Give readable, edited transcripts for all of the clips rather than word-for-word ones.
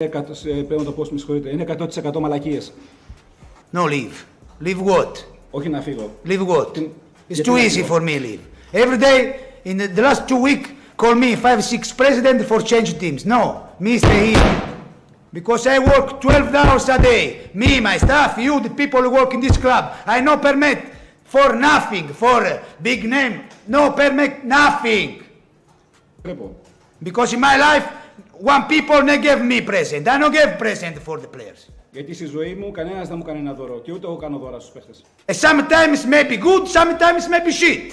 Πρέπει να το πω, με συγχωρείτε. Είναι 100% μαλακίες. No, leave. Leave what? Όχι να φύγω. Leave what? It's too easy for me, leave. Every day, in the last 2 weeks, call me 5-6 president for change teams. No, me stay here. Because I work 12 hours a day. Me, my staff, you, the people who work in this club. I no permit for nothing, for big name. No permit, nothing. Because in my life, one people they give me present. I don't give present for the players. Γιατί στη ζωή μου κανένας δεν μου κάνει ένα δώρο και ούτε εγώ κάνω δώρα στους παίχτες. Sometimes maybe good, sometimes maybe shit.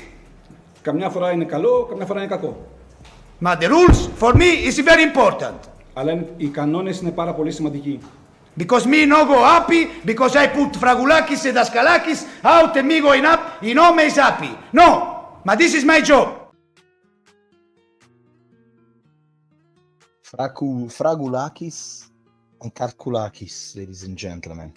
Καμιά φορά είναι καλό, καμιά φορά είναι κακό. But the rules for me is very important. Αλλά οι κανόνες είναι πάρα πολύ σημαντικοί. Because me no go happy, because I put Fragulakis and Daskalakis out and me going up, you know me is happy. No, but this is my job. Fragulakis and Karkulakis, ladies and gentlemen.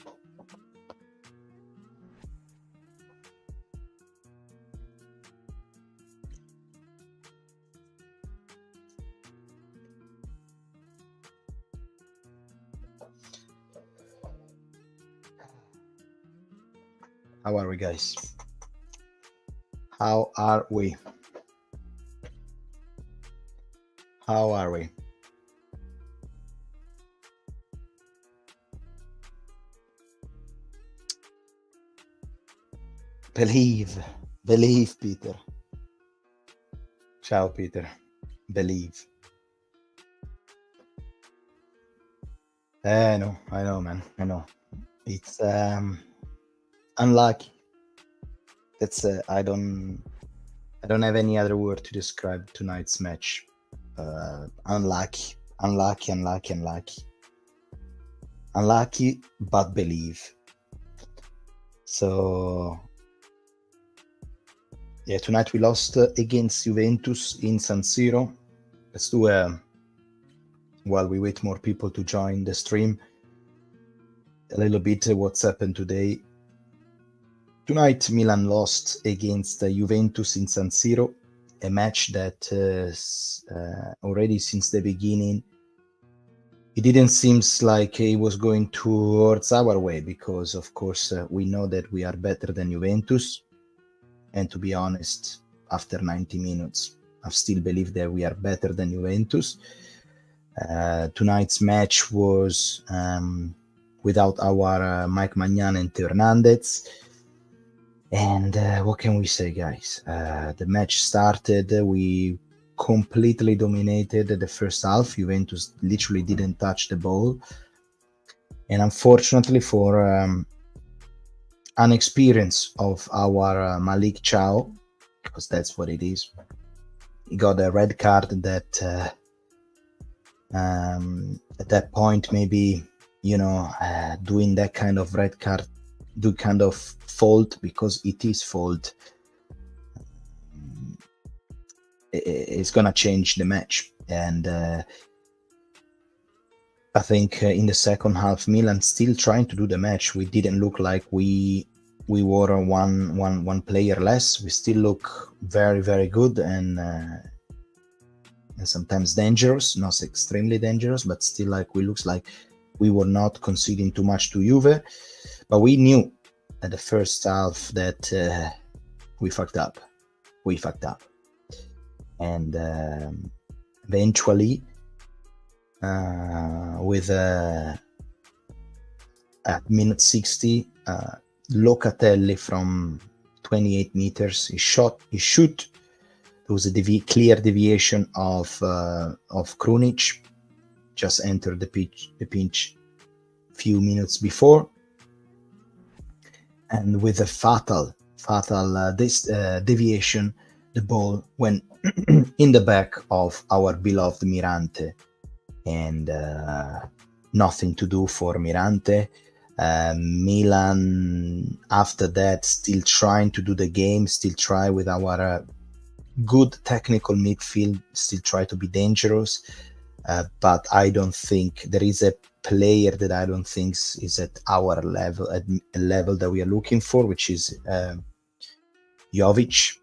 How are we, guys? How are we? How are we? Believe, Peter. Ciao, Peter. Believe. I know, man. I know. It's unlucky. That's I don't have any other word to describe tonight's match. Unlucky, but believe. So yeah, tonight we lost against Juventus in San Siro. Let's do while we wait more people to join the stream, a little bit what's happened today. Tonight Milan lost against Juventus in San Siro, a match that already since the beginning it didn't seem like it was going towards our way, because of course we know that we are better than Juventus, and to be honest, after 90 minutes I still believe that we are better than Juventus. Tonight's match was without our Mike Maignan and Theo Hernandez. And what can we say, guys? The match started, we completely dominated the first half. Juventus literally didn't touch the ball. And unfortunately for inexperience of our Malik Chow, because that's what it is, he got a red card that at that point maybe, doing that kind of red card, do kind of fault, because it is fault, it's gonna change the match. And I think in the second half Milan still trying to do the match. We didn't look like we were one player less. We still look very, very good and sometimes dangerous, not extremely dangerous, but still like we looks like we were not conceding too much to Juve. But we knew at the first half that we fucked up. And eventually, with at minute 60, Locatelli from 28 meters, he shoot. There was a clear deviation of Krunic, just entered the pinch few minutes before. And with a fatal deviation, the ball went in the back of our beloved Mirante, and nothing to do for Mirante. Milan after that still trying to do the game, still try with our good technical midfield, still try to be dangerous, but I don't think there is a player that I don't think is at our level, at a level that we are looking for, which is Jovic.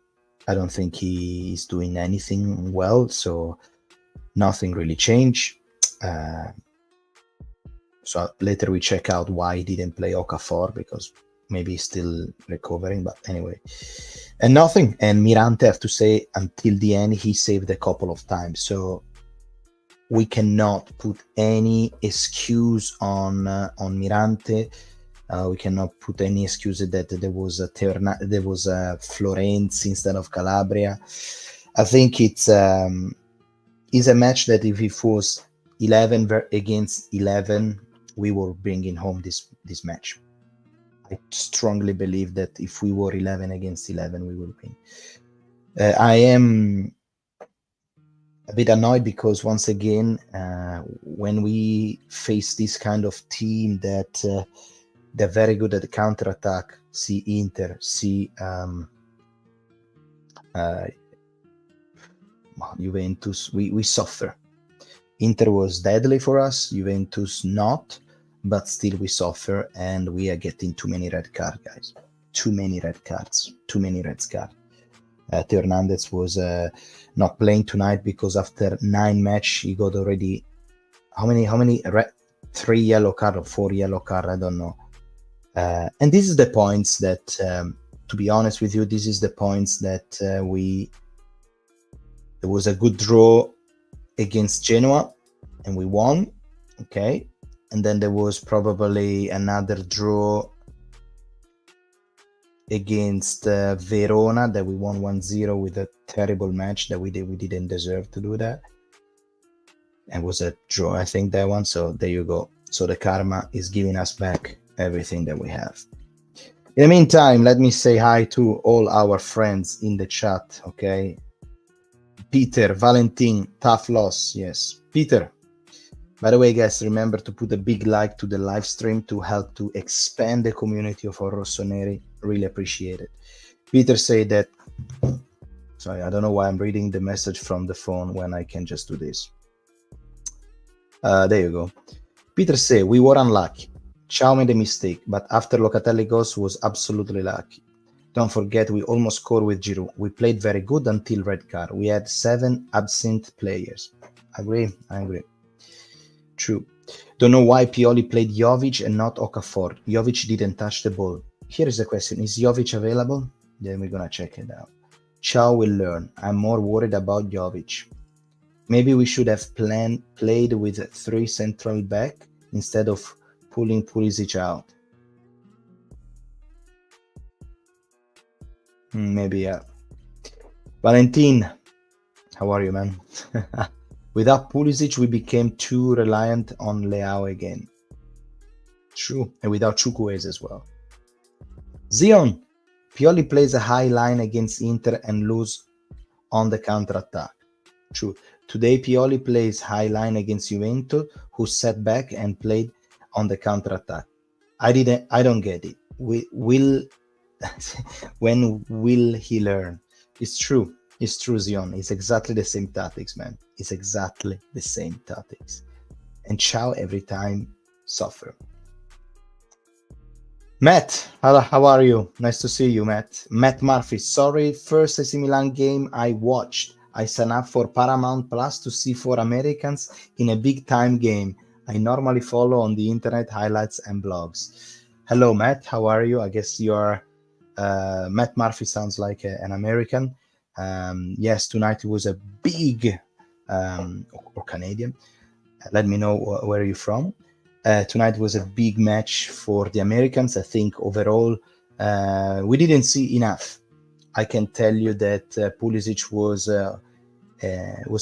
I don't think he is doing anything well, so nothing really changed. So later we check out why he didn't play Okafor, because maybe he's still recovering. But anyway, and nothing. And Mirante, I have to say, until the end, he saved a couple of times. So we cannot put any excuse on Mirante. We cannot put any excuse that there was a Florence instead of Calabria. I think it's a match that if it was 11 against 11, we were bringing home this match. I strongly believe that if we were 11 against 11, we will win. I am a bit annoyed because once again, when we face this kind of team that they're very good at the counter-attack, see Inter, see Juventus, we suffer. Inter was deadly for us, Juventus not, but still we suffer, and we are getting too many red cards, guys. Too many red cards. Theo Hernandez was not playing tonight because after 9 matches he got already how many 3 yellow card or 4 yellow card, I don't know. And this is the points that, to be honest with you, this is the points that there was a good draw against Genoa and we won, okay, and then there was probably another draw against Verona that we won 1-0 with a terrible match that we didn't deserve to do that. It was a draw, I think, that one. So there you go. So the karma is giving us back everything that we have. In the meantime, let me say hi to all our friends in the chat, okay? Peter, Valentin, tough loss, yes. Peter, by the way, guys, remember to put a big like to the live stream to help to expand the community of our Rossoneri. Really appreciate it. Peter said that, sorry, I don't know why I'm reading the message from the phone when I can just do this. There you go. Peter said, we were unlucky. Ciao made a mistake, but after Locatelli goes was absolutely lucky. Don't forget, we almost scored with Giroud. We played very good until red card. We had 7 absent players. I agree. True. Don't know why Pioli played Jovic and not Okafor. Jovic didn't touch the ball. Here is the question. Is Jovic available? Then we're going to check it out. Ciao will learn. I'm more worried about Jovic. Maybe we should have played with 3 central back instead of pulling Pulisic out. Maybe, yeah. Valentin, how are you, man? Without Pulisic, we became too reliant on Leao again. True. And without Chukwueze as well. Zion, Pioli plays a high line against Inter and lose on the counter-attack. True. Today, Pioli plays high line against Juventus, who sat back and played on the counter-attack. I don't get it. When will he learn? It's true, Zion. It's exactly the same tactics, man. It's exactly the same tactics. And Ciao every time suffer. Matt, how are you? Nice to see you, Matt. Matt Murphy, sorry, first AC Milan game I watched. I signed up for Paramount Plus to see 4 Americans in a big time game. I normally follow on the internet highlights and blogs. Hello, Matt. How are you? I guess you are Matt Murphy. Sounds like an American. Yes, tonight it was a big or Canadian. Let me know where you're from. Tonight was a big match for the Americans. I think overall we didn't see enough. I can tell you that Pulisic was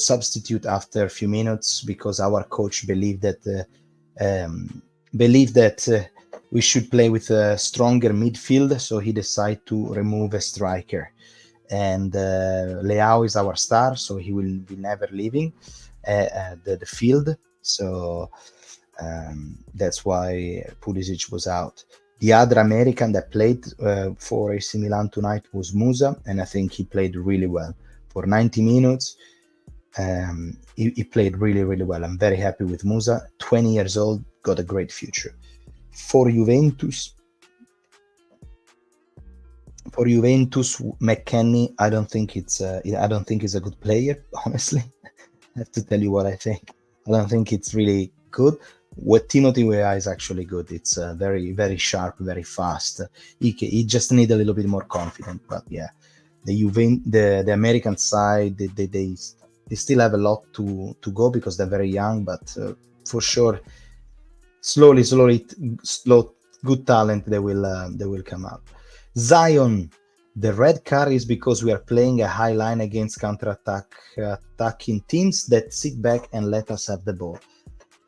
substitute after a few minutes because our coach believed that we should play with a stronger midfield. So he decided to remove a striker, and Leao is our star, so he will be never leaving the field. So that's why Pulisic was out. The other American that played for AC Milan tonight was Musa, and I think he played really well. For 90 minutes, he played really, really well. I'm very happy with Musa. 20 years old, got a great future. For Juventus, McKennie, I don't think he's a good player, honestly. I have to tell you what I think. I don't think it's really good. what Timothy Weah is actually good. It's very, very sharp, very fast. He just need a little bit more confident. But yeah, the American side, they still have a lot to go because they're very young. But for sure, slow, good talent. They will come out. Zion. The red card is because we are playing a high line against attacking teams that sit back and let us have the ball.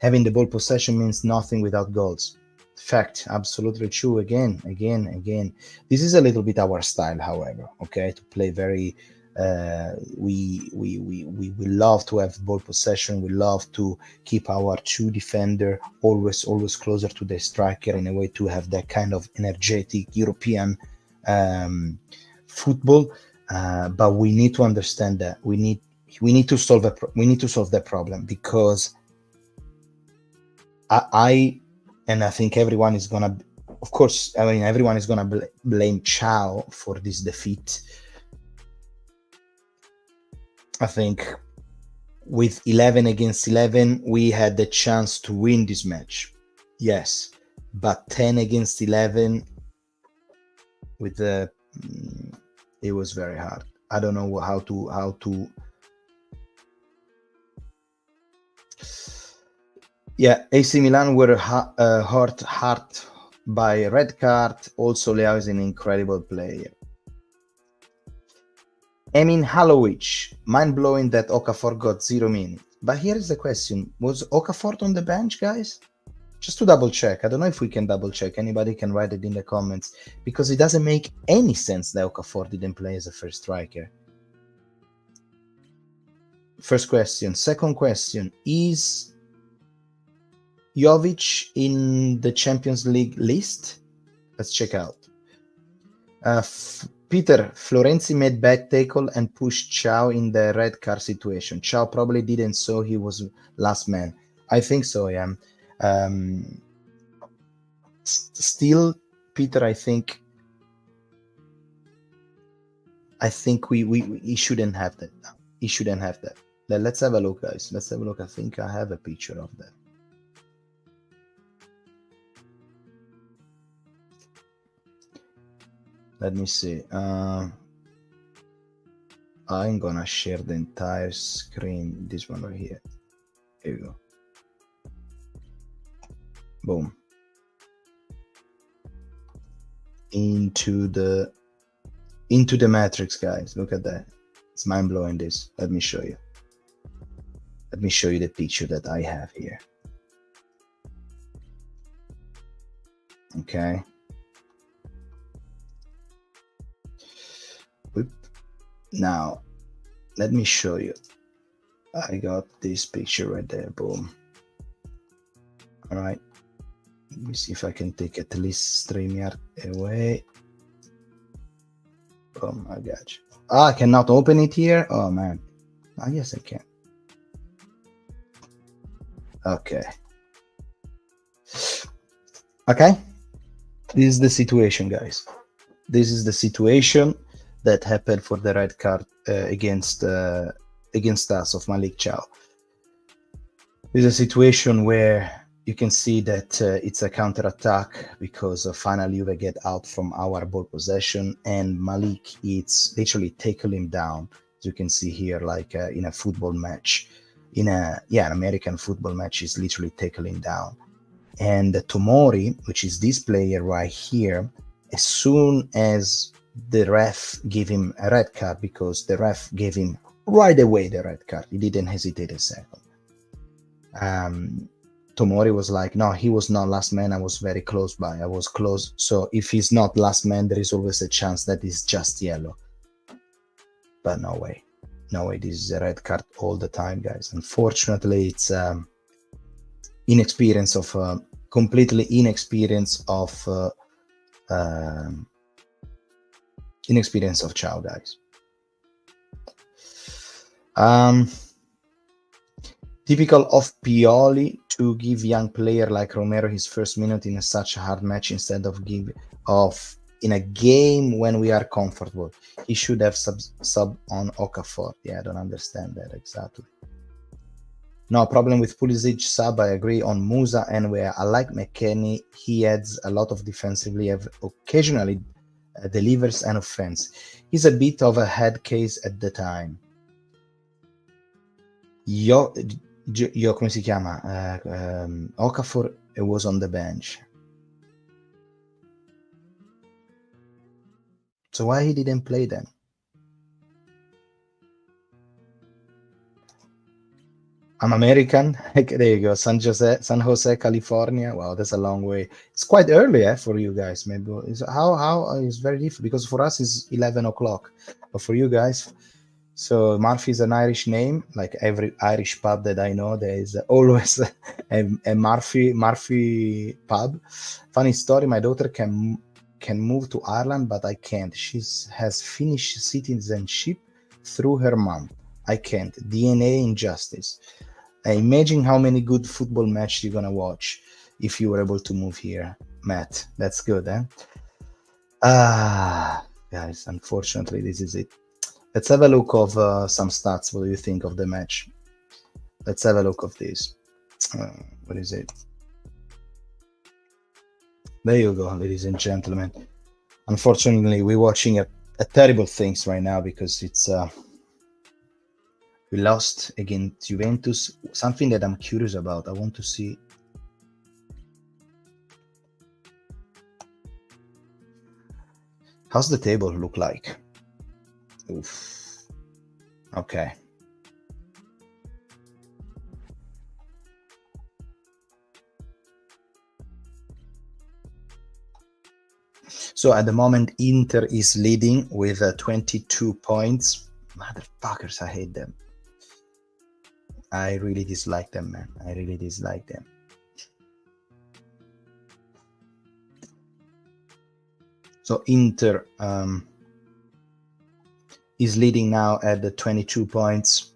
Having the ball possession means nothing without goals. Fact, absolutely true. Again. This is a little bit our style, however. Okay, to play very. We love to have ball possession. We love to keep our true defender always closer to the striker in a way to have that kind of energetic European football. But we need to understand that we need to solve that problem, because I think everyone is gonna, of course, everyone is gonna blame Chow for this defeat. I think with 11 against 11, we had the chance to win this match. Yes, but 10 against 11 with it was very hard. I don't know how to. Yeah, AC Milan were hurt by red card. Also, Leao is an incredible player. Emin Halovic, mind-blowing that Okafor got 0 minutes. But here is the question. Was Okafor on the bench, guys? Just to double check. I don't know if we can double check. Anybody can write it in the comments, because it doesn't make any sense that Okafor didn't play as a first striker. First question. Second question. Is Jovic in the Champions League list? Let's check out. Peter, Florenzi made back tackle and pushed Chow in the red card situation. Chow probably didn't, so he was last man. I think so, yeah. Still, Peter, I think he shouldn't have that. He shouldn't have that. Let's have a look, guys. Let's have a look. I think I have a picture of that. Let me see. I'm gonna share the entire screen. This one right here. Here we go. Boom. Into the matrix, guys. Look at that. It's mind-blowing. This. Let me show you. Let me show you the picture that I have here. Okay. Now, let me show you. I got this picture right there. Boom. All right. Let me see if I can take at least StreamYard away. Boom. I got you. I cannot open it here. Oh, man. Yes, I can. Okay. Okay. This is the situation, guys. This is the situation that happened for the red card against us of Malik Chow. There's a situation where you can see that it's a counter-attack because finally Juve get out from our ball possession, and Malik, it's literally tackle him down, as you can see here, like in a football match. An American football match is literally tackling down. And Tomori, which is this player right here, as soon as the ref gave him a red card, because the ref gave him right away the red card. He didn't hesitate a second. Tomori was like, no, he was not last man. I was very close by. I was close. So if he's not last man, there is always a chance that he's just yellow. But no way. No way. This is a red card all the time, guys. Unfortunately, it's completely inexperience of Chow, guys. Typical of Pioli to give young player like Romero his first minute in such a hard match instead of in a game when we are comfortable. He should have sub on Okafor. Yeah, I don't understand that exactly. No problem with Pulisic sub. I agree on Musa and where I like McKennie. He adds a lot of defensively, occasionally delivers an offense. He's a bit of a head case at the time. Io come si chiama? Okafor was on the bench. So why he didn't play then? I'm American. There you go. San Jose, California. Wow, that's a long way. It's quite early, for you guys. Maybe it's very different because for us it's 11 o'clock, but for you guys. So Murphy is an Irish name. Like every Irish pub that I know, there is always a Murphy pub. Funny story. My daughter can move to Ireland, but I can't. She has Finnish citizenship through her mom. I can't. DNA injustice. Imagine how many good football matches you're gonna watch if you were able to move here, Matt. That's good, eh? Guys, unfortunately, this is it. Let's have a look of some stats. What do you think of the match? Let's have a look of this. What is it? There you go, ladies and gentlemen. Unfortunately, we're watching a terrible things right now because it's we lost against Juventus. Something that I'm curious about. I want to see. How's the table look like? Oof. Okay. So at the moment, Inter is leading with 22 points. Motherfuckers, I hate them. I really dislike them, man. I really dislike them. So Inter is leading now at the 22 points.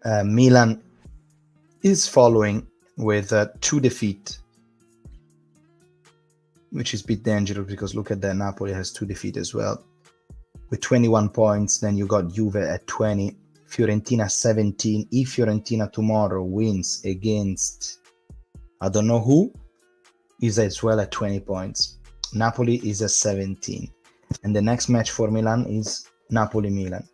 Milan is following with 2 defeats, which is a bit dangerous because look at that. Napoli has 2 defeats as well. With 21 points, then you got Juve at 20, Fiorentina 17. If Fiorentina tomorrow wins against I don't know who, is as well at 20 points. Napoli is at 17. And the next match for Milan is Napoli-Milan.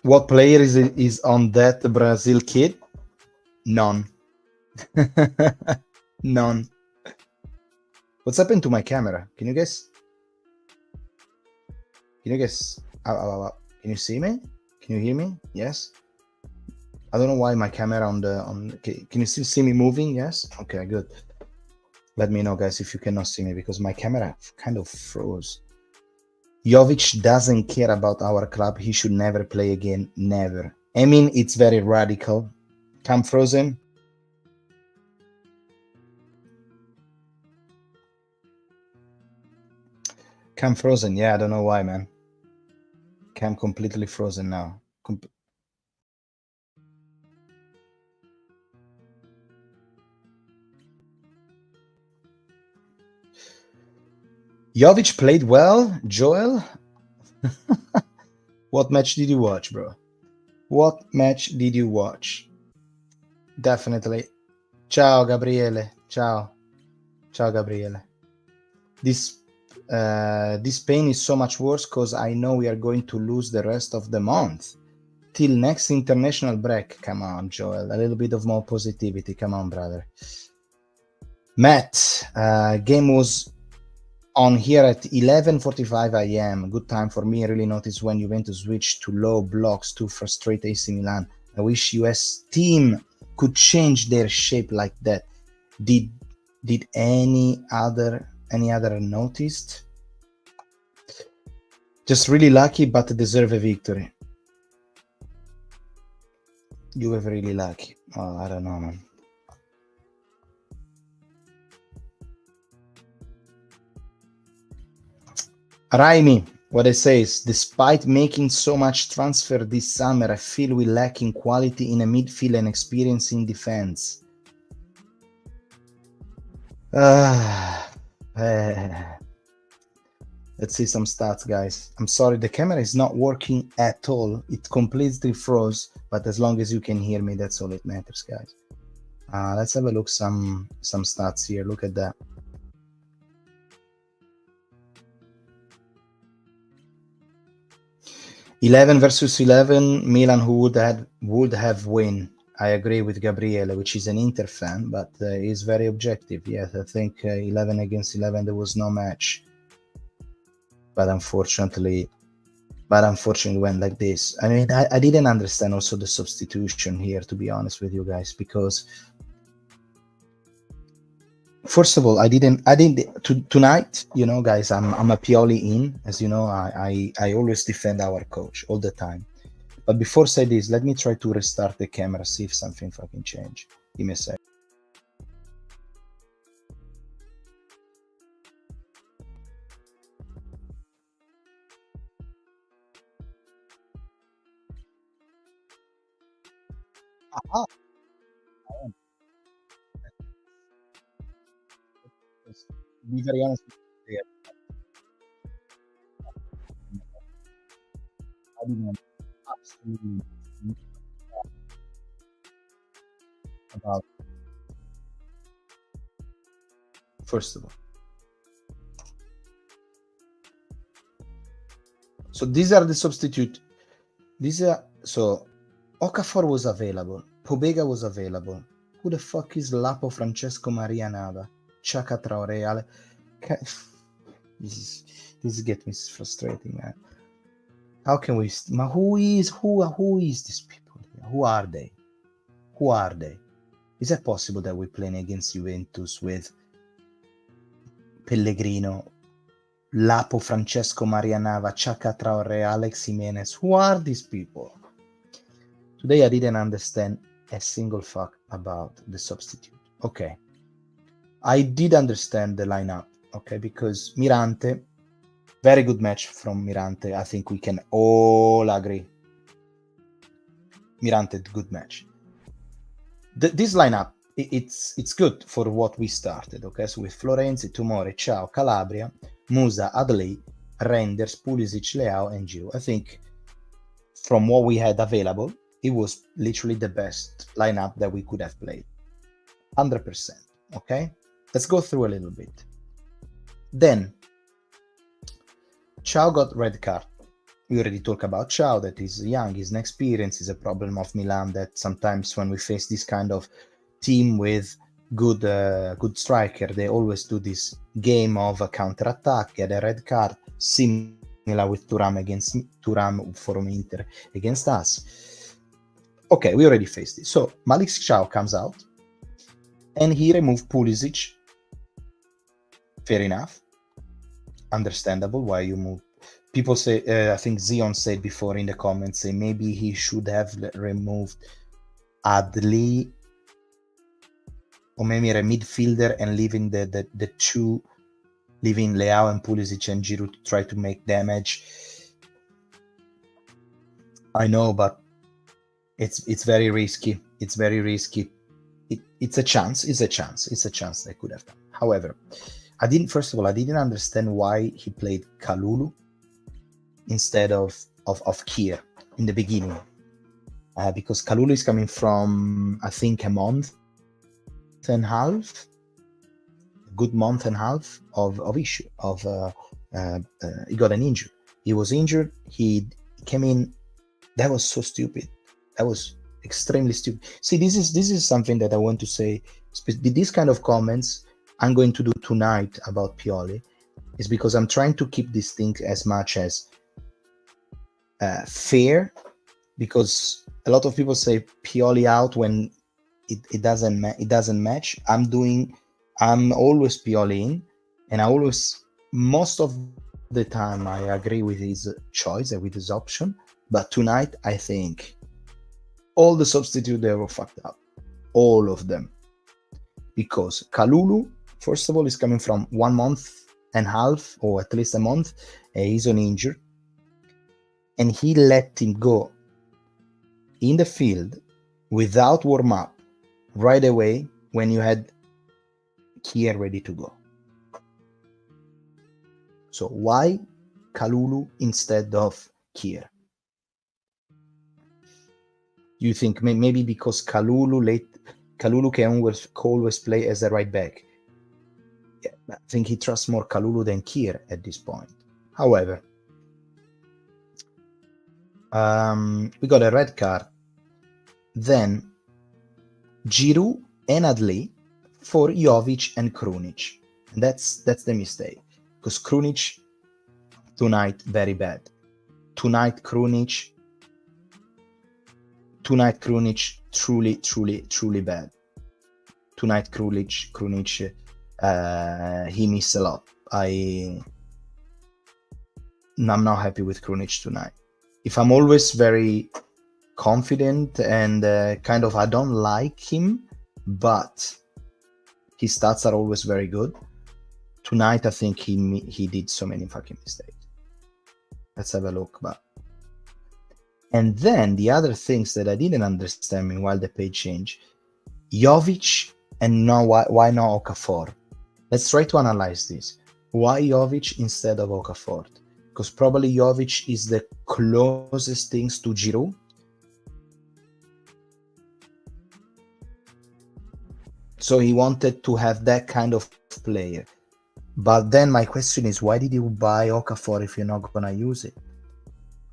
What player is on that Brazil kid? None. None. What's happened to my camera? Can you guess? Can you see me? Can you hear me? Yes. I don't know why my camera can you still see me moving? Yes. Okay, good. Let me know, guys, if you cannot see me because my camera kind of froze. Jovic doesn't care about our club. He should never play again. Never. I mean, it's very radical. Cam frozen. Cam frozen. Yeah, I don't know why, man. Cam completely frozen now. Jovic played well, Joel. What match did you watch, bro? What match did you watch? Definitely. Ciao, Gabriele. Ciao. Ciao, Gabriele. This pain is so much worse because I know we are going to lose the rest of the month. Till next international break. Come on, Joel. A little bit of more positivity. Come on, brother. Matt, game was on here at 11:45 a.m. Good time for me. I really noticed when Juventus switched to low blocks to frustrate AC Milan. I wish US team could change their shape like that. Did any other noticed? Just really lucky, but deserve a victory. You were really lucky. Oh, I don't know, man. Raimi, what I say is, despite making so much transfer this summer, I feel we lack in quality in a midfield and experience in defense. Uh, let's see some stats, guys. I'm sorry, the camera is not working at all. It completely froze, but as long as you can hear me, that's all it matters, guys. Let's have a look some stats here. Look at that. $11 versus 11. Milan, who would have win. I agree with Gabriele, which is an Inter fan, but he's very objective. Yes, I think 11 against 11, there was no match. But unfortunately went like this. I mean, I didn't understand also the substitution here, to be honest with you guys, because first of all, tonight, you know, guys, I'm a Pioli in, as you know, I always defend our coach all the time. But before I say this, let me try to restart the camera, see if something fucking change. Give me a sec. Aha. Be very honest with you, I didn't absolutely about first of all. So these are the substitute. So Okafor was available. Pobega was available. Who the fuck is Lapo Francesco Maria Nava? Chaka Traore. This gets me frustrating, man. How can we? Who is these people here? Who are they? Who are they? Is it possible that we're playing against Juventus with Pellegrino, Lapo Francesco Maria Nava, Chaka Traore, Alex Jimenez? Who are these people? Today I didn't understand a single fuck about the substitute. Okay. I did understand the lineup, okay, because Mirante, very good match from Mirante. I think we can all agree. Mirante, good match. This lineup, it's good for what we started, okay? So with Florenzi, Tomori, Ciao, Calabria, Musa, Adley, Renders, Pulisic, Leao, and Giroud. I think from what we had available, it was literally the best lineup that we could have played. 100%, okay? Let's go through a little bit. Then, Ciao got red card. We already talked about Ciao, that is young, he's inexperienced, is a problem of Milan that sometimes when we face this kind of team with good striker, they always do this game of a counter-attack, get a red card, similar with Thuram from Inter against us. Okay, we already faced it. So Malik Ciao comes out and he removed Pulisic. Fair enough. Understandable why you move. People say, I think Zion said before in the comments, say maybe he should have removed Adli or maybe a midfielder and leaving the two, leaving Leao and Pulisic and Giroud to try to make damage. I know, but it's very risky. It's very risky. It's a chance. It's a chance they could have done. However, I didn't understand why he played Kalulu instead of Kier in the beginning, because Kalulu is coming from, I think, a good month and a half of issue of he got an injury. He was injured. He came in. That was so stupid. That was extremely stupid. See, this is something that I want to say. This kind of comments I'm going to do tonight about Pioli is because I'm trying to keep this thing as much as fair, because a lot of people say Pioli out when it doesn't match. I'm always Pioli in, and most of the time I agree with his choice and with his option. But tonight I think all the substitutes, they were fucked up, all of them, because Kalulu, first of all, is coming from 1 month and a half, or at least a month. He's on injured, and he let him go in the field without warm up right away when you had Kier ready to go. So why Kalulu instead of Kier? You think maybe because Kalulu can always play as a right back. Yeah, I think he trusts more Kalulu than Kier at this point. However, we got a red card. Then Giroud and Adli for Jovic and Krunic. And that's the mistake. Because Krunic tonight very bad. Tonight Krunic truly bad. Tonight Krunic he missed a lot. I'm not happy with Krunic tonight. If I'm always very confident and kind of I don't like him, but his stats are always very good. Tonight I think he did so many fucking mistakes. Let's have a look. And then the other things that I didn't understand meanwhile the page changed. Jovic and now why not Okafor? Let's try to analyze this. Why Jovic instead of Okafor? Because probably Jovic is the closest things to Giroud. So he wanted to have that kind of player. But then my question is, why did you buy Okafor if you're not going to use it?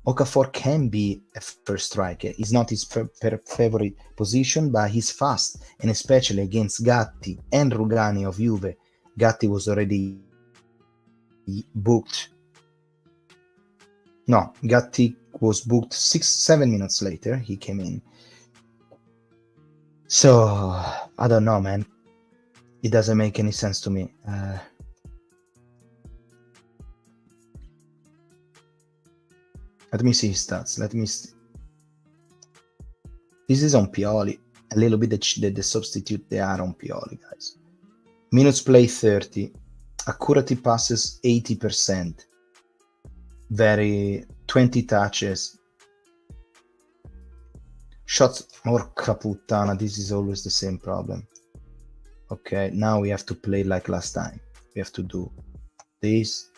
Okafor can be a first striker. It's not his favorite position, but he's fast. And especially against Gatti and Rugani of Juve. Gatti was already booked. No, Gatti was booked 6-7 minutes later. He came in. So, I don't know, man. It doesn't make any sense to me. Let me see his stats. This is on Pioli. A little bit the substitute they are on Pioli, guys. Minutes play 30. Accuracy passes 80%. 20 touches. Shots, porca puttana, this is always the same problem. Okay, now we have to play like last time. We have to do this,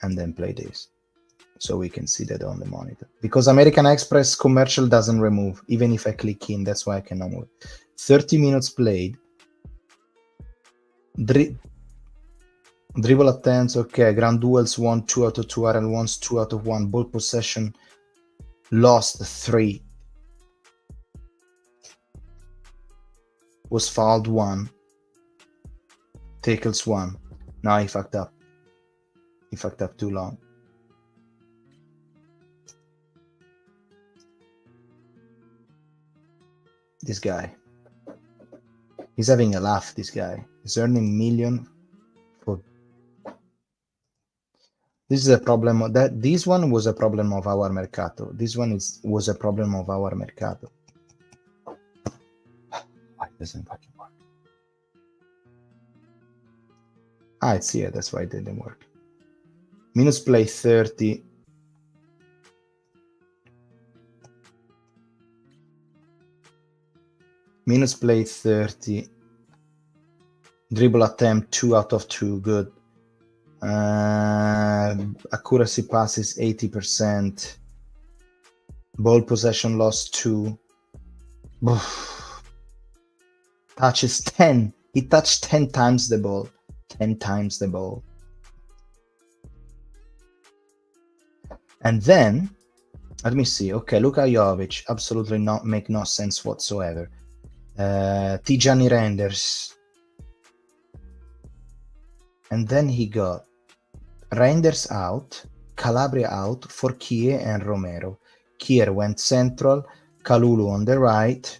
and then play this. So we can see that on the monitor. Because American Express commercial doesn't remove, even if I click in, that's why I cannot move. 30 minutes played. Dribble attempts, okay. Grand duels won 2 out of 2, RL ones 2 out of 1. Ball possession lost 3. Was fouled 1. Tackles 1. Now he fucked up. He fucked up too long. This guy. He's having a laugh, this guy. He's earning million for... This is a problem. This one was a problem of our mercato. This one was a problem of our mercato. Why doesn't fucking work? Ah, it's here. That's why it didn't work. Minutes play 30. Minutes play 30. Dribble attempt 2 out of 2. Good. Accuracy passes 80%. Ball possession lost 2. Touches 10. He touched 10 times the ball. 10 times the ball. And then, let me see. Okay, Luka Jovic. Absolutely not make no sense whatsoever. Tijani Reinders. And then he got Reinders out, Calabria out for Kier and Romero. Kier went central, Kalulu on the right,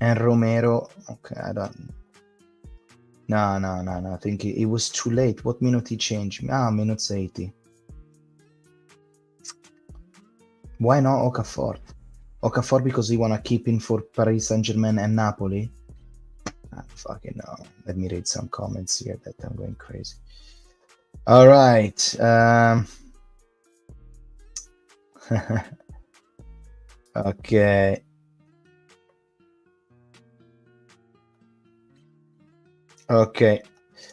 and Romero. Okay, I don't. No. I think it was too late. What minute he changed? Minutes 80. Why not Okafor? Okafor because he wanna keep in for Paris Saint-Germain and Napoli. Fucking no. Let me read some comments here that I'm going crazy. All right. Okay. Okay.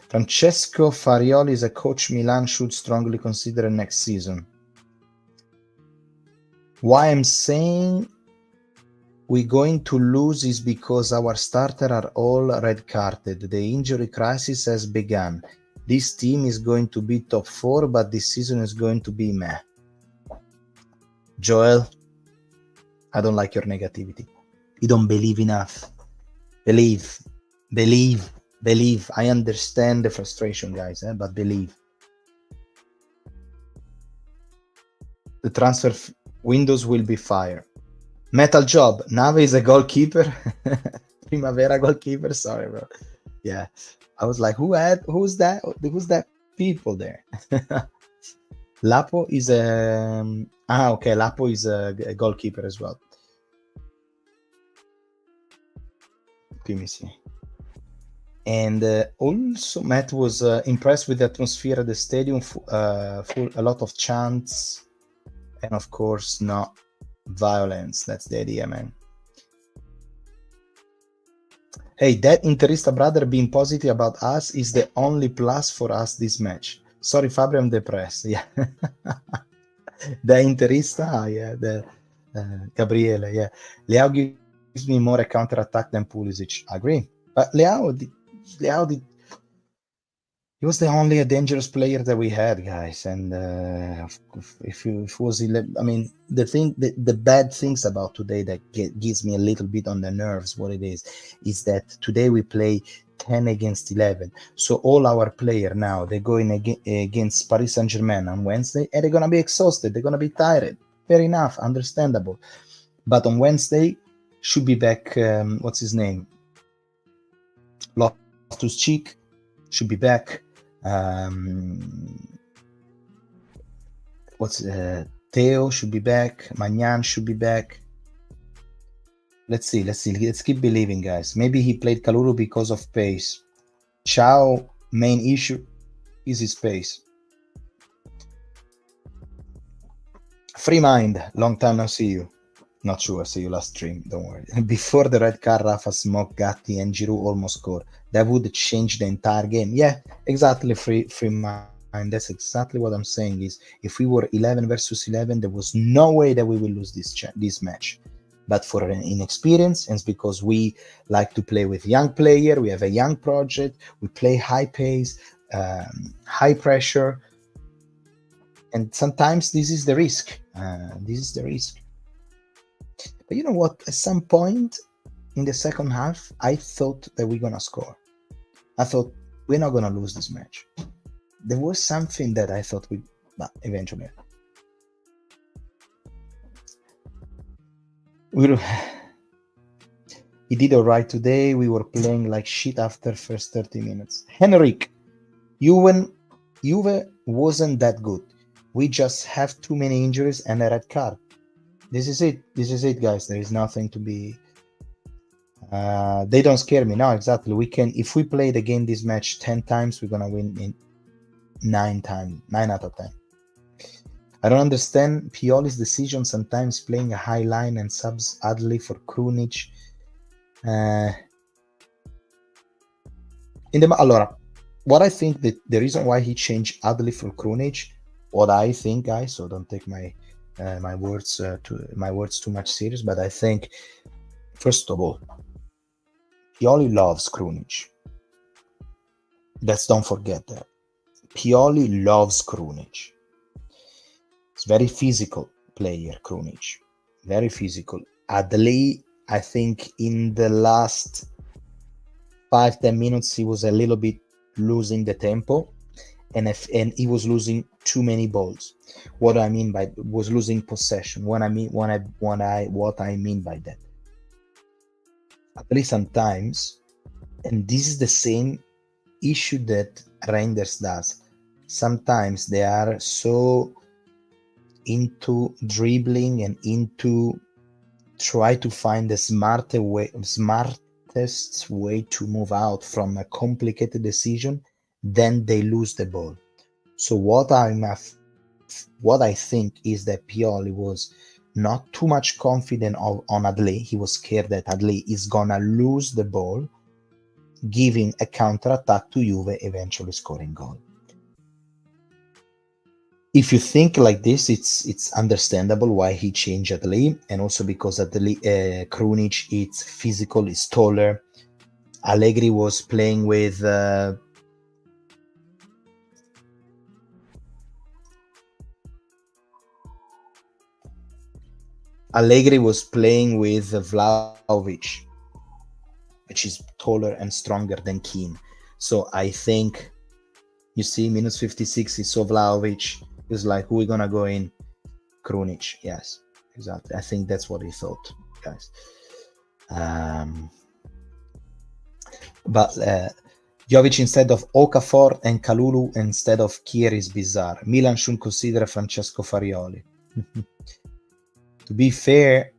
Francesco Farioli is a coach Milan should strongly consider next season. Why I'm saying we're going to lose is because our starters are all red carded. The injury crisis has begun. This team is going to be top 4, but this season is going to be meh. Joel, I don't like your negativity. You don't believe enough. Believe. I understand the frustration, guys, but believe. The transfer windows will be fire. Metal job. Nave is a goalkeeper. Primavera goalkeeper. Sorry, bro. Yeah, I was like, who's that people there? Lapo is okay. Lapo is a goalkeeper as well. Let me see. And also Matt was impressed with the atmosphere at the stadium, full a lot of chants, and of course not violence. That's the idea, man. Hey, that Interista brother being positive about us is the only plus for us this match. Sorry, Fabio, I'm depressed. Yeah. The Interista, yeah, the Gabriele, yeah. Leao gives me more a counter-attack than Pulisic. I agree. But Leao did, he was the only a dangerous player that we had, guys. And if it was 11, I mean, the bad things about today that gives me a little bit on the nerves, what it is that today we play 10 against 11. So all our players now, they're going against Paris Saint-Germain on Wednesday, and they're going to be exhausted. They're going to be tired. Fair enough, understandable. But on Wednesday, should be back, what's his name? Loftus-Cheek should be back. Theo should be back. Magnan should be back. Let's see. Let's keep believing, guys. Maybe he played Kalulu because of pace. Chao main issue is his pace. Free mind. Long time no see you. Not sure. See you last stream. Don't worry. Before the red card, Rafa smoked Gatti and Giroud almost scored. That would change the entire game. Yeah, exactly. Free mind. That's exactly what I'm saying. Is if we were 11 versus 11, there was no way that we will lose this match. But for an inexperience, and it's because we like to play with young player, we have a young project, we play high pace, high pressure, and sometimes this is the risk. But you know what? At some point in the second half, I thought that we're gonna score. I thought we're not gonna lose this match. There was something that I thought but eventually. He did all right today. We were playing like shit after first 30 minutes. Henrik, Juve wasn't that good. We just have too many injuries and a red card. This is it, guys. There is nothing to be. They don't scare me. No, exactly. We can, if we play the game this match 10 times, we're gonna win in 9 out of 10. I don't understand Pioli's decision sometimes playing a high line and subs Adley for Krunic. Allora, what I think that the reason why he changed Adley for Krunic, what I think, guys, so don't take my words too much serious, but I think, first of all, Pioli loves Krunic. Don't forget that. Pioli loves Krunic. It's very physical player, Krunic. Very physical. Adley, I think in the last 5-10 minutes, he was a little bit losing the tempo, and he was losing too many balls. What I mean by was losing possession. What I mean by that. At least sometimes, and this is the same issue that Reinders does. Sometimes they are so into dribbling and into try to find the smartest way to move out from a complicated decision, then they lose the ball. So what I think is that Pioli was not too much confident on Adley. He was scared that Adley is gonna lose the ball, giving a counter-attack to Juve, eventually scoring goal. If you think like this, it's understandable why he changed Adli, and also because Adli, Krunic is physical, is taller. Allegri was playing with Vlahovic, which is taller and stronger than Keane. So I think, you see, minus 56 is so Vlahovic. It's like, who are we gonna go in? Krunic. Yes, exactly. I think that's what he thought, guys. But Jovic instead of Okafor and Kalulu instead of Kier is bizarre. Milan should consider Francesco Farioli. To be fair,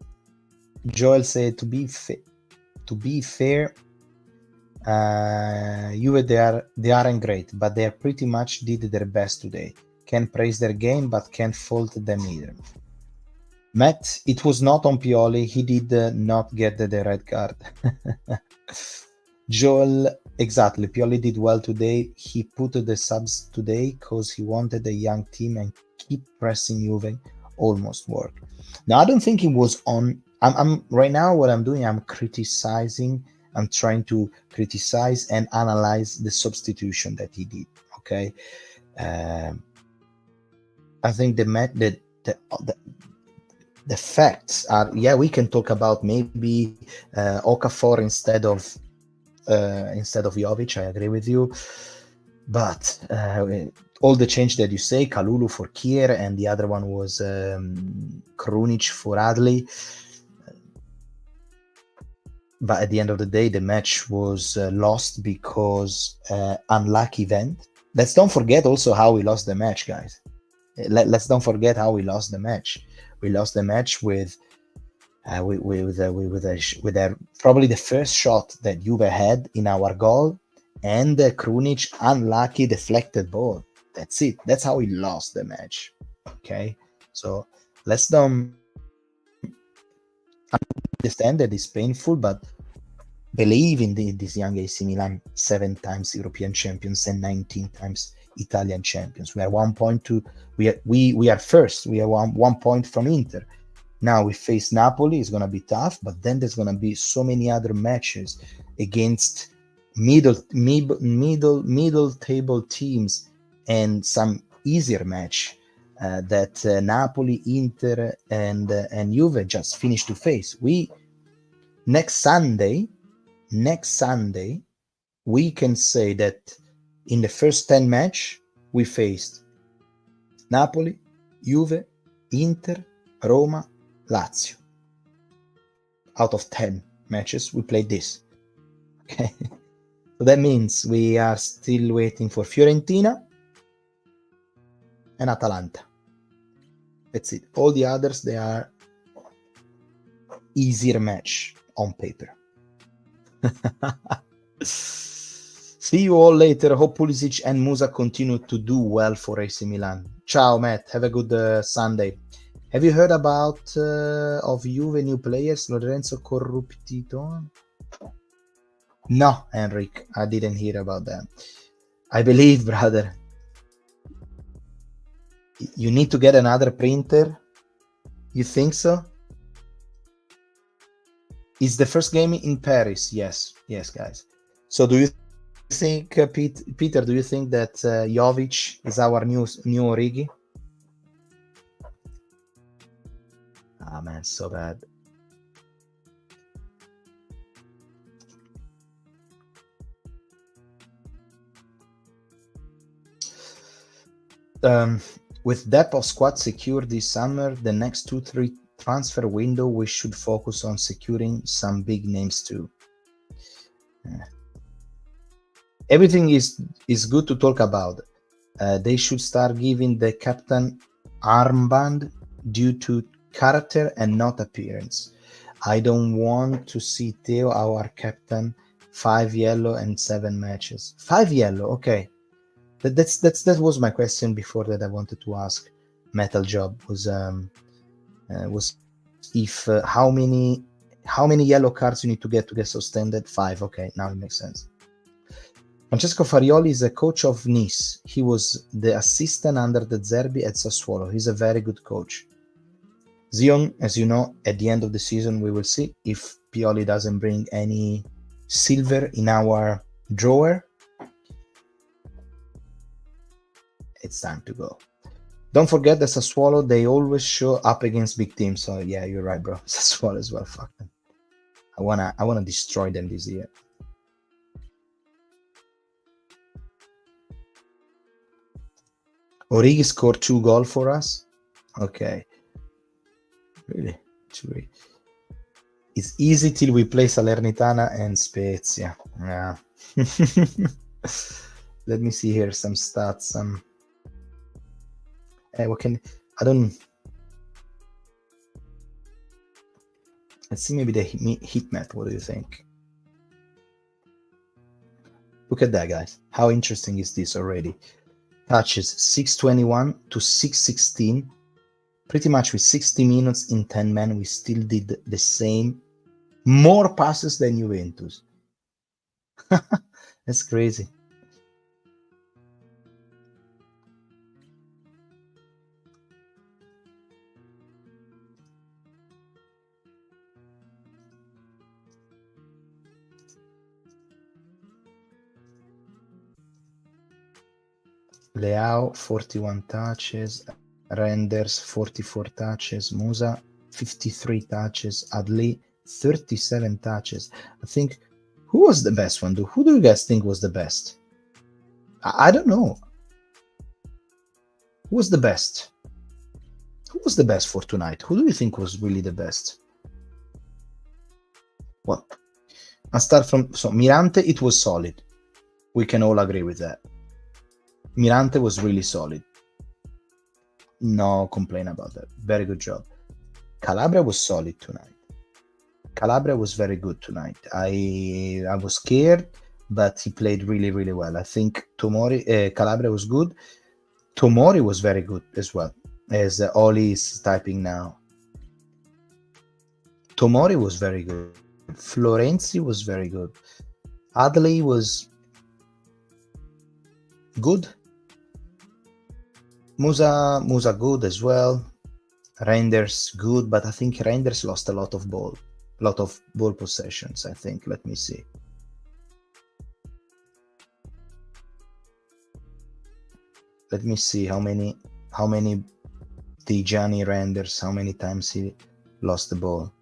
Joel said, to be fair, Juve, they aren't great, but they pretty much did their best today. Can praise their game, but can't fault them either. Matt, it was not on Pioli. He did not get the red card. Joel, exactly. Pioli did well today. He put the subs today because he wanted a young team and keep pressing Juve. Almost worked. Now, I don't think it was on. I'm right now. What I'm doing, I'm criticizing. I'm trying to criticize and analyze the substitution that he did. Okay. I think the facts are, yeah, we can talk about maybe Okafor instead of Jovic. I agree with you, but all the change that you say, Kalulu for Kier, and the other one was Krunic for Adli. But at the end of the day, the match was lost because unlucky event. Let's don't forget also how we lost the match, guys. Let's don't forget how we lost the match. We lost the match with probably the first shot that Juve had in our goal, and the Krunic unlucky deflected ball. That's it. That's how we lost the match. Okay, so let's don't understand that it's painful, but believe in this young AC Milan, 7 times European champions and 19 times Italian champions. We are 1 point to we are first. We are one point from Inter. Now we face Napoli. It's gonna be tough, but then there's gonna be so many other matches against middle table teams, and some easier match that Napoli, Inter, and Juve just finished to face. Next Sunday, we can say that in the first 10 match, we faced Napoli, Juve, Inter, Roma, Lazio. Out of 10 matches, we played this. Okay, so that means we are still waiting for Fiorentina and Atalanta. That's it. All the others, they are easier match on paper. See you all later. Hope Pulisic and Musa continue to do well for AC Milan. Ciao, Matt. Have a good Sunday. Have you heard about of Juve new players, Lorenzo Corruptito? No, Enric, I didn't hear about that. I believe, brother, you need to get another printer. You think so? It's the first game in Paris. Yes, guys. So do you think, Peter, do you think that Jovic is our new Origi? Ah, man, so bad. With depth of squad secured this summer, the next 2-3 transfer window, we should focus on securing some big names too. Everything is good to talk about. They should start giving the captain armband due to character and not appearance. I don't want to see Theo, our captain, 5 yellow and 7 matches. 5 yellow, okay. That was my question before that I wanted to ask Metal Job was if how many yellow cards you need to get suspended? 5. Okay, now it makes sense. Francesco Farioli is a coach of Nice. He was the assistant under the Zerbi at Sassuolo. He's a very good coach. Zion, as you know, at the end of the season, we will see if Pioli doesn't bring any silver in our drawer. It's time to go. Don't forget that Sassuolo, they always show up against big teams. So yeah, you're right, bro. Sassuolo as well. Fuck them. I wanna destroy them this year. Origi scored 2 goals for us. Okay. Really? It's easy till we play Salernitana and Spezia. Yeah. Let me see here some stats. Let's see maybe the heat map. What do you think? Look at that, guys. How interesting is this already? Touches 621 to 616. Pretty much with 60 minutes in 10 men, we still did the same. More passes than Juventus. That's crazy. Leao, 41 touches. Renders, 44 touches. Musa, 53 touches. Adli, 37 touches. I think, who was the best one? Who do you guys think was the best? I don't know. Who was the best? Who was the best for tonight? Who do you think was really the best? Well, I'll start from, so Mirante, it was solid. We can all agree with that. Mirante was really solid. No complaint about that. Very good job. Calabria was solid tonight. Calabria was very good tonight. I was scared, but he played really, really well. I think Calabria was good. Tomori was very good as well, as Oli is typing now. Tomori was very good. Florenzi was very good. Adley was good. Musa good as well. Reinders good, but I think Reinders lost a lot of ball possessions, I think. Let me see. Let me see how many Tijani Reinders, how many times he lost the ball.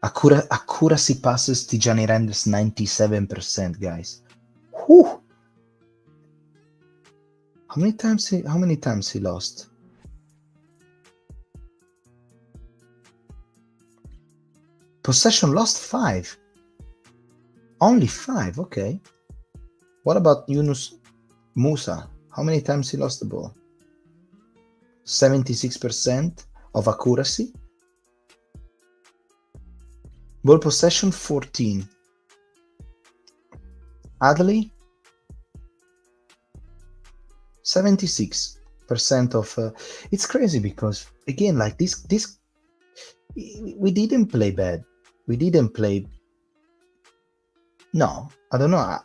Accuracy passes Tijani Reinders 97%, guys. Whew. How many times he lost? Possession lost 5. Only 5, okay. What about Yunus Musa? How many times he lost the ball? 76% of accuracy. Ball possession 14. Adley 76% of it's crazy because again, like this we didn't play bad. We didn't play. No, I don't know.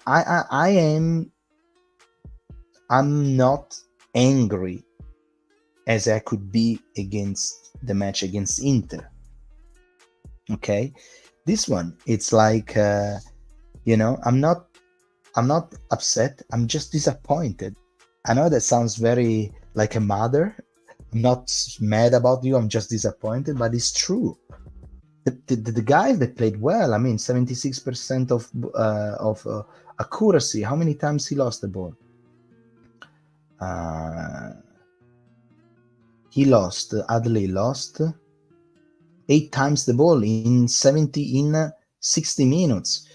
I'm not angry as I could be against the match against Inter. Okay, this one, it's like I'm not upset. I'm just disappointed. I know that sounds very like a mother. I'm not mad about you. I'm just disappointed, but it's true. The guys that played well. I mean, 76% of accuracy. How many times he lost the ball? Adley lost 8 times the ball in 60 minutes.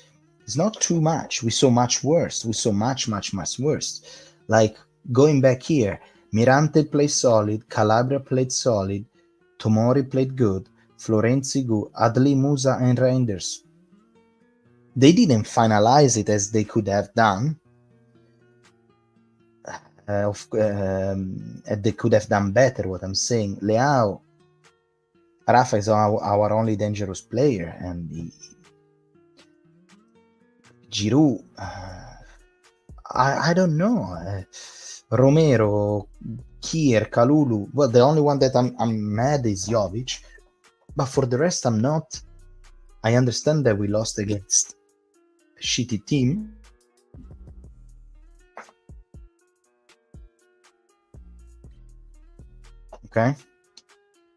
It's not too much. We saw much worse. We saw much worse. Like going back here, Mirante played solid, Calabria played solid, Tomori played good, Florenzi good, Adli, Musa, and Reinders. They didn't finalize it as they could have done. They could have done better, what I'm saying. Leao, Rafa is our only dangerous player, and Giroud, I don't know. Romero, Kier, Kalulu. Well, the only one that I'm mad is Jovic, but for the rest, I'm not. I understand that we lost against a shitty team. Okay,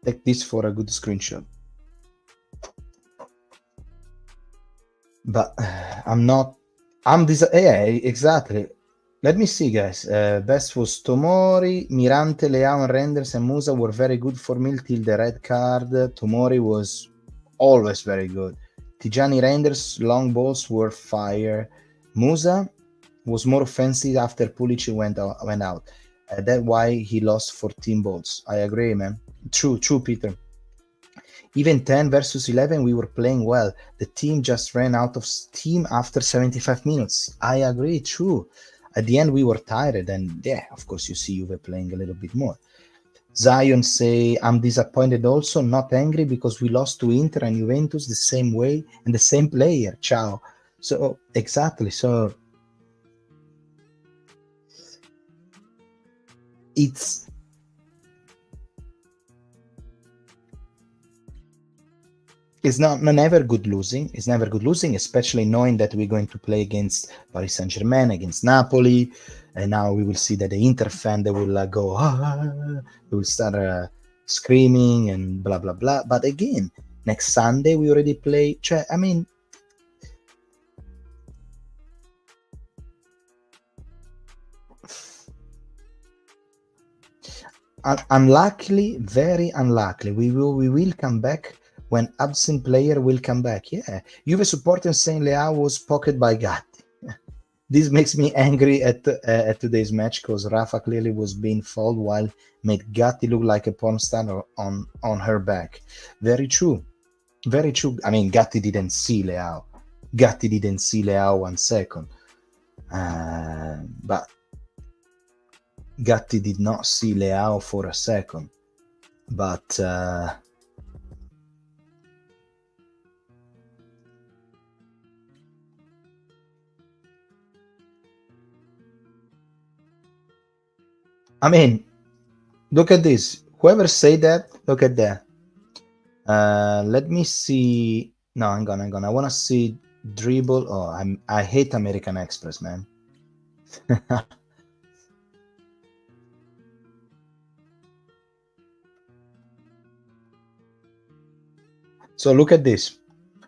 take this for a good screenshot. But yeah, exactly. Let me see, guys. Best was Tomori, Mirante, Leao, and Renders and Musa were very good for me till the red card. Tomori was always very good. Tijani Renders, long balls were fire. Musa was more offensive after Pulisic went out. That's why he lost 14 balls. I agree, man. True, Peter. Even 10 versus 11, we were playing well. The team just ran out of steam after 75 minutes. I agree, true. At the end, we were tired, and yeah, of course, you see Juve playing a little bit more. Zion say, I'm disappointed also, not angry, because we lost to Inter and Juventus the same way and the same player. Ciao. So, exactly. So, it's never good losing. It's never good losing, especially knowing that we're going to play against Paris Saint-Germain, against Napoli, and now we will see that the Inter fan, they will go, we will start screaming and blah, blah, blah. But again, next Sunday, we already play. I mean, unluckily, very unluckily. We will come back when absent player will come back. Yeah, Juve supporters saying Leao was pocketed by Gatti. This makes me angry at today's match because Rafa clearly was being fouled while made Gatti look like a porn star on her back. Very true. Very true. I mean, Gatti didn't see Leao. 1 second. But Gatti did not see Leao for a second. But I mean, look at this. Whoever said that, look at that. Let me see. No, I'm gonna. I want to see dribble. Oh, I hate American Express, man. So look at this.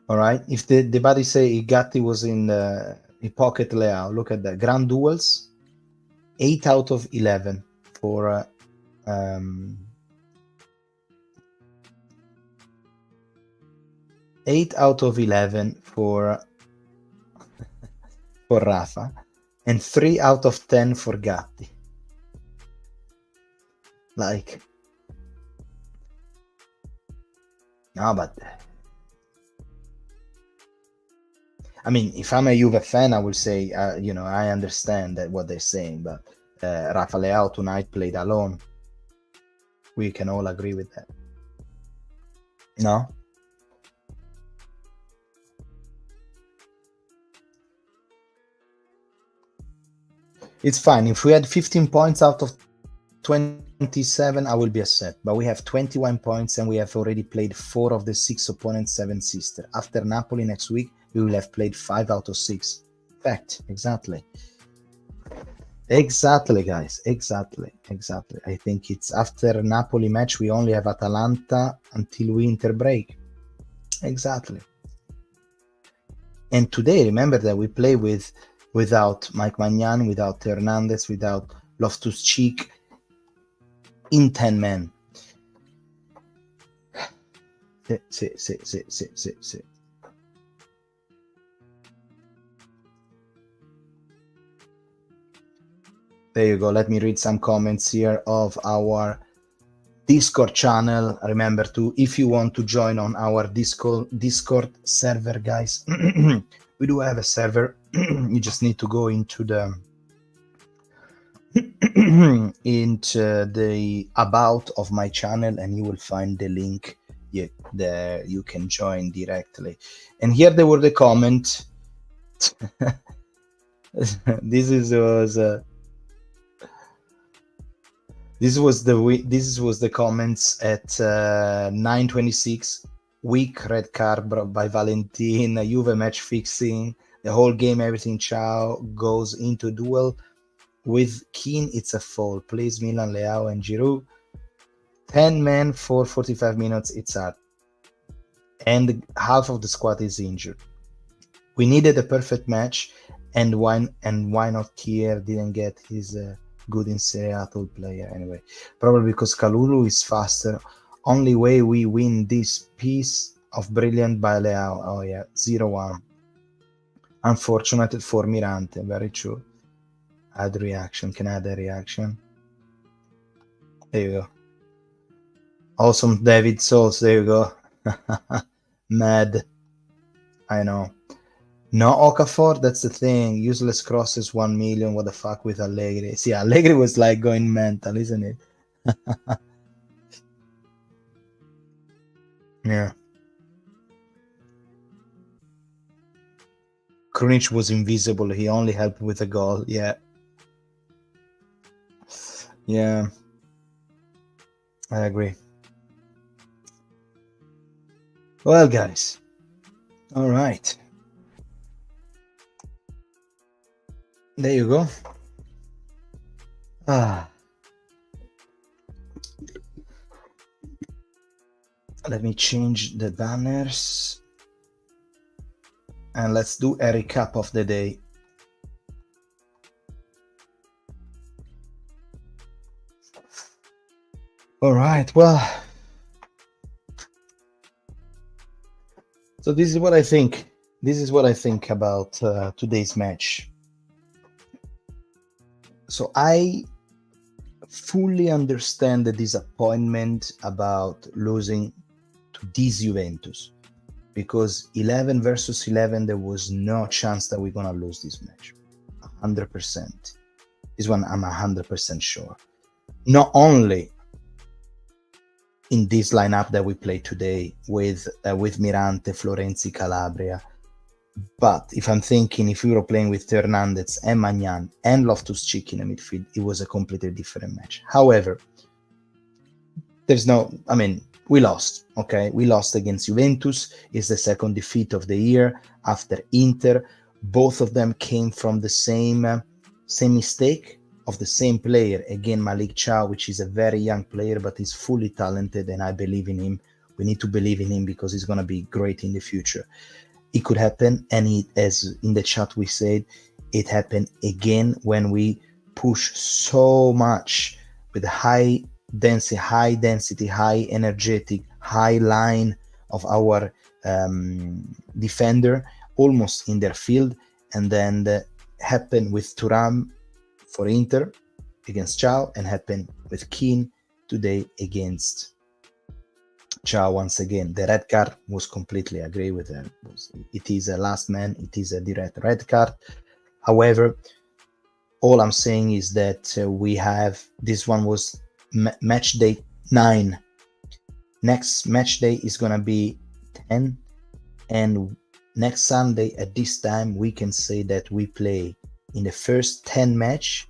All right. If the body say Gatti was in the pocket Leao, look at that. Grand duels, 8 out of 11 for 8 out of 11 for Rafa and 3 out of 10 for Gatti. Like, no, but I mean, if I'm a Juve fan, I will say, I understand that what they're saying, but Rafa Leao tonight played alone. We can all agree with that. No? It's fine. If we had 15 points out of 27, I will be upset. But we have 21 points and we have already played 4 of the 6 opponents' 7 sisters. After Napoli next week, we will have played 5 out of 6. Fact. Exactly. Exactly, guys. Exactly. I think it's after Napoli match, we only have Atalanta until winter break. Exactly. And today, remember that we play without Mike Magnan, without Hernandez, without Loftus-Cheek, in 10 men. Sì. There you go. Let me read some comments here of our Discord channel. Remember to, if you want to join on our Discord server, guys, we do have a server. You just need to go into the about of my channel and you will find the link. There you can join directly. And here there were the comment. this is was this was the comments at 9:26. Weak red card by Valentin. Juve match fixing the whole game. Everything. Ciao goes into duel with Keane. It's a foul. Plays Milan, Leao, and Giroud. 10 men for 45 minutes. It's hard, and half of the squad is injured. We needed a perfect match, and why not Kier didn't get his good in Serie A player anyway? Probably because Kalulu is faster. Only way we win this piece of brilliant by Leao. Oh yeah, 0-1. Unfortunate for Mirante, very true. Add reaction. Can I add a reaction? There you go. Awesome, David Souls. There you go. Mad. I know. No Okafor, that's the thing. Useless crosses 1 million. What the fuck with Allegri? See, Allegri was like going mental, isn't it? Yeah. Krunic was invisible. He only helped with a goal. Yeah. Yeah. I agree. Well, guys. All right. There you go. Let me change the banners. And let's do a recap of the day. All right, well. So this is what I think. This is what I think about today's match. So I fully understand the disappointment about losing to this Juventus, because 11 versus 11, there was no chance that we're gonna lose this match. 100%. This one I'm 100% sure. Not only in this lineup that we played today with Mirante, Florenzi, Calabria, but if I'm thinking, if we were playing with Hernandez and Magnan and Loftus-Cheek in the midfield, it was a completely different match. However, we lost, okay? We lost against Juventus. It's the second defeat of the year after Inter. Both of them came from the same mistake of the same player. Again, Malik Chow, which is a very young player, but he's fully talented, and I believe in him. We need to believe in him because he's going to be great in the future. It could happen, and as in the chat we said, it happened again when we push so much with high density, high energetic, high line of our defender, almost in their field, and then happened with Thuram for Inter against Chow, and happened with Keane today against Chow once again. The red card was completely agree with them. It is a last man. It is a direct red card. However, all I'm saying is that we have, this one was match day 9. Next match day is going to be 10. And next Sunday at this time, we can say that we play in the first 10 match.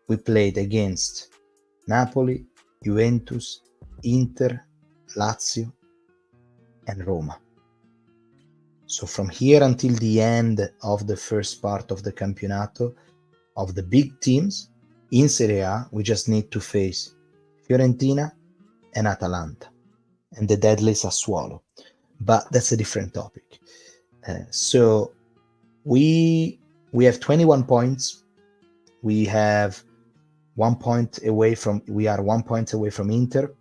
We played against Napoli, Juventus, Inter, Lazio, and Roma. So from here until the end of the first part of the Campionato, of the big teams in Serie A, we just need to face Fiorentina and Atalanta, and the deadly Sassuolo. But that's a different topic. So we have 21 points. We have 1 point away from. We are 1 point away from Inter.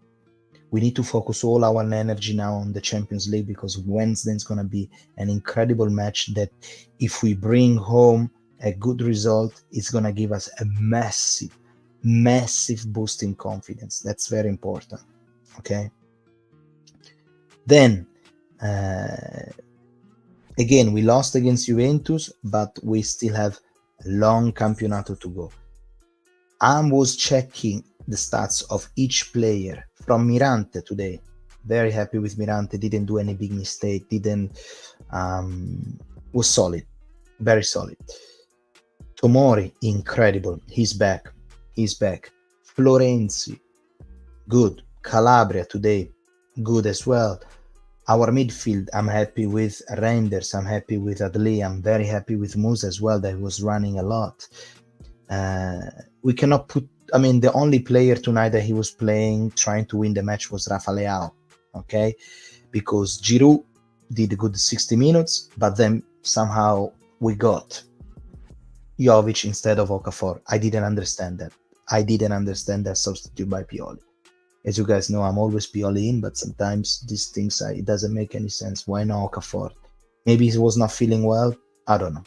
We need to focus all our energy now on the Champions League, because Wednesday is going to be an incredible match that, if we bring home a good result, it's going to give us a massive boost in confidence. That's very important. Okay. Then, again, we lost against Juventus, but we still have a long Campionato to go. I was checking the stats of each player from Mirante today. Very happy with Mirante. Didn't do any big mistake. Was solid. very solid. Tomori, incredible. He's back. Florenzi, good. Calabria today, good as well. Our midfield, I'm happy with Reinders. I'm happy with Adli. I'm very happy with Moose as well, that was running a lot. We cannot put, the only player tonight that he was playing, trying to win the match, was Rafa Leao, okay? Because Giroud did a good 60 minutes, but then somehow we got Jovic instead of Okafor. I didn't understand that substitute by Pioli. As you guys know, I'm always Pioli in, but sometimes these things, it doesn't make any sense. Why not Okafor? Maybe he was not feeling well. I don't know.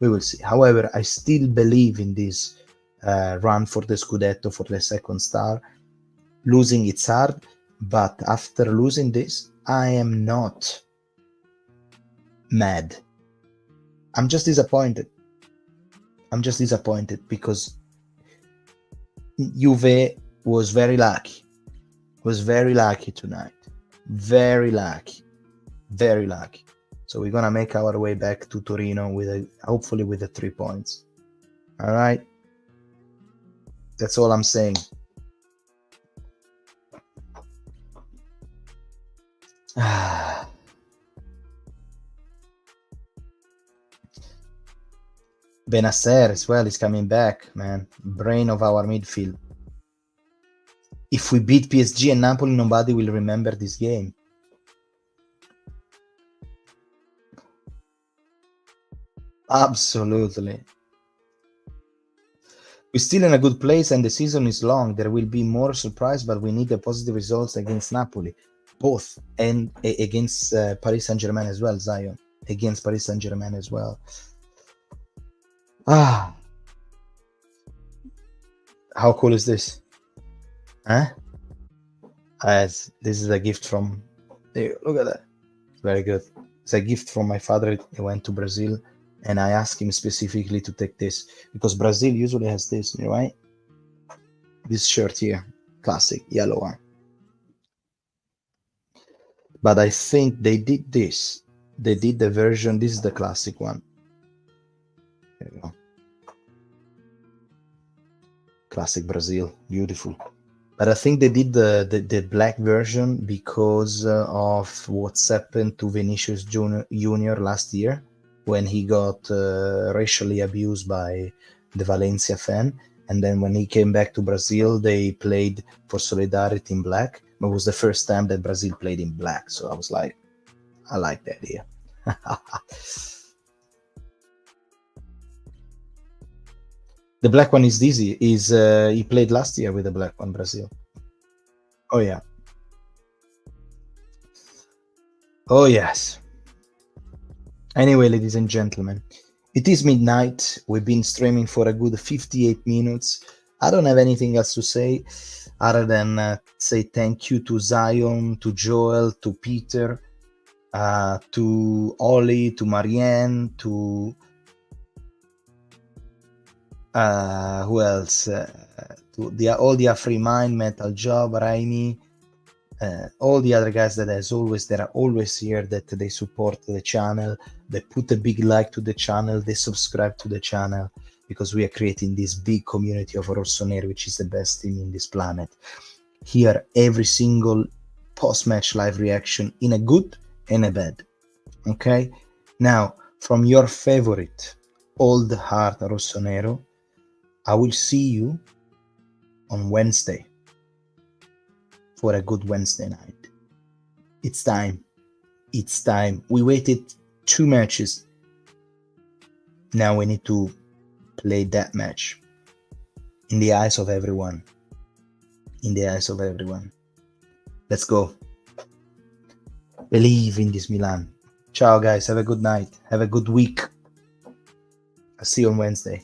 We will see. However, I still believe in this run for the Scudetto, for the second star. Losing, it's hard, but after losing this, I am not mad. I'm just disappointed because Juve was very lucky tonight. Very lucky. So we're gonna make our way back to Torino hopefully with the 3 points. All right. That's all I'm saying. Benacer as well is coming back, man. Brain of our midfield. If we beat PSG and Napoli, nobody will remember this game. Absolutely. We're still in a good place and the season is long. There will be more surprise, but we need the positive results against Napoli, both, and against Paris Saint-Germain as well, Zion. Against Paris Saint-Germain as well. How cool is this? This is a gift from... Look at that. Very good. It's a gift from my father. He went to Brazil, and I asked him specifically to take this because Brazil usually has this, right? This shirt here, classic yellow one. But I think they did this. They did the version. This is the classic one. There you go. Classic Brazil, beautiful. But I think they did the black version because of what's happened to Vinicius Junior last year when he got racially abused by the Valencia fan. And then when he came back to Brazil, they played for Solidarity in black. But it was the first time that Brazil played in black. So I was like, I like the idea. The black one is dizzy. He played last year with the black one, Brazil. Oh yeah. Oh yes. Anyway, ladies and gentlemen, it is midnight. We've been streaming for a good 58 minutes. I don't have anything else to say other than say thank you to Zion, to Joel, to Peter, to Ollie, to Marianne, to who else? To all the Free Mind, Metal Job, Raimi, all the other guys that are always here, that they support the channel, they put a big like to the channel, they subscribe to the channel, because we are creating this big community of Rossoneri, which is the best team in this planet. Here, every single post-match live reaction in a good and a bad. Okay? Now, from your favorite old heart Rossonero, I will see you on Wednesday for a good Wednesday night. It's time. It's time. We waited 2 matches. Now we need to play that match in the eyes of everyone. In the eyes of everyone. Let's go. Believe in this Milan. Ciao guys. Have a good night. Have a good week. I'll see you on Wednesday.